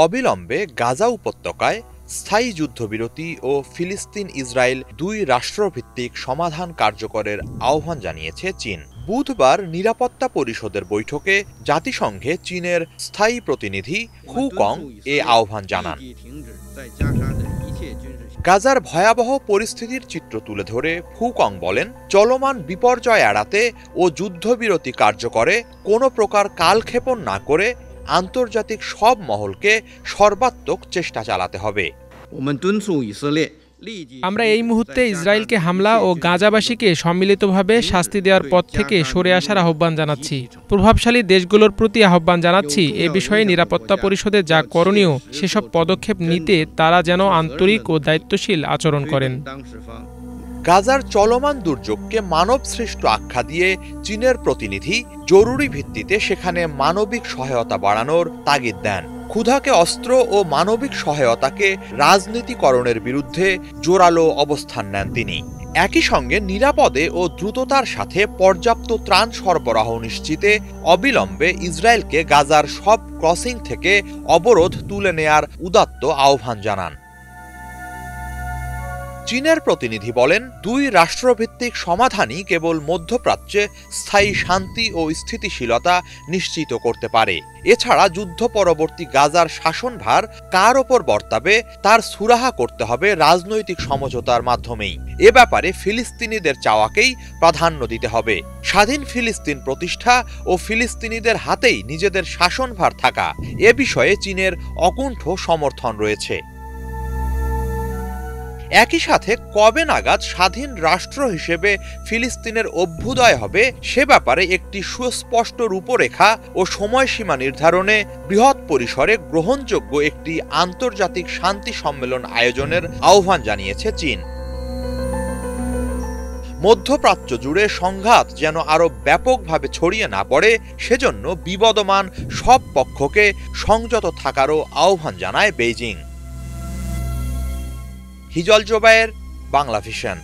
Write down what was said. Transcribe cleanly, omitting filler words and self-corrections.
অবিলম্বে গাজা উপত্যকায় স্থায়ী যুদ্ধবিরতি ও ফিলিস্তিন ইসরায়েল দুই রাষ্ট্রভিত্তিক সমাধান কার্যকরের আহ্বান জানিয়েছে চীন। বুধবার নিরাপত্তা পরিষদের বৈঠকে জাতিসংঘে চীনের স্থায়ী প্রতিনিধি হু কং এ আহ্বান জানান। গাজার ভয়াবহ পরিস্থিতির চিত্র তুলে ধরে হু কং বলেন, চলমান বিপর্যয় এড়াতে ও যুদ্ধবিরতি কার্যকরে কোনো প্রকার কালক্ষেপণ না করে আন্তর্জাতিক সব মহলকে সর্বাত্মক চেষ্টা চালাতে হবে। আমরা এই মুহূর্তে ইসরায়েলকে হামলা ও গাজাবাসীকে সম্মিলিতভাবে শাস্তি দেওয়ার পথ থেকে সরে আসার আহ্বান জানাচ্ছি। প্রভাবশালী দেশগুলোর প্রতি আহ্বান জানাচ্ছি, এ বিষয়ে নিরাপত্তা পরিষদে যা করণীয় সেসব পদক্ষেপ নিতে তারা যেন আন্তরিক ও দায়িত্বশীল আচরণ করেন। গাজার চলমান দুর্যোগকে মানবসৃষ্ট আখ্যা দিয়ে চীনের প্রতিনিধি জরুরি ভিত্তিতে সেখানে মানবিক সহায়তা বাড়ানোর তাগিদ দেন। ক্ষুধাকে অস্ত্র ও মানবিক সহায়তাকে রাজনীতিকরণের বিরুদ্ধে জোরালো অবস্থান নেন তিনি। একই সঙ্গে নিরাপদে ও দ্রুততার সাথে পর্যাপ্ত ত্রাণ সরবরাহ নিশ্চিতে অবিলম্বে ইসরায়েলকে গাজার সব ক্রসিং থেকে অবরোধ তুলে নেয়ার উদাত্ত আহ্বান জানান। চীনের প্রতিনিধি বলেন, দুই রাষ্ট্রভিত্তিক সমাধানই কেবল মধ্যপ্রাচ্যে স্থায়ী শান্তি ও স্থিতিশীলতা নিশ্চিত করতে পারে। এছাড়া যুদ্ধ পরবর্তী গাজার শাসনভার কার ওপর বর্তাবে তার সুরাহা করতে হবে রাজনৈতিক সমঝোতার মাধ্যমেই। এ ব্যাপারে ফিলিস্তিনিদের চাওয়াকেই প্রাধান্য দিতে হবে। স্বাধীন ফিলিস্তিন প্রতিষ্ঠা ও ফিলিস্তিনিদের হাতেই নিজেদের শাসনভার থাকা, এ বিষয়ে চীনের অকুণ্ঠ সমর্থন রয়েছে। একই সাথে কবে নাগাদ স্বাধীন রাষ্ট্র হিসেবে ফিলিস্তিনের অভ্যুদয় হবে সে ব্যাপারে একটি সুস্পষ্ট রূপরেখা ও সময়সীমা নির্ধারণে বৃহৎ পরিসরে গ্রহণযোগ্য একটি আন্তর্জাতিক শান্তি সম্মেলন আয়োজনের আহ্বান জানিয়েছে চীন। মধ্যপ্রাচ্য জুড়ে সংঘাত যেন আরো ব্যাপকভাবে ছড়িয়ে না পড়ে সেজন্য বিবদমান সব পক্ষকে সংযত থাকারও আহ্বান জানায় বেইজিং। হিজল জোবায়ের, বাংলা ভিশন।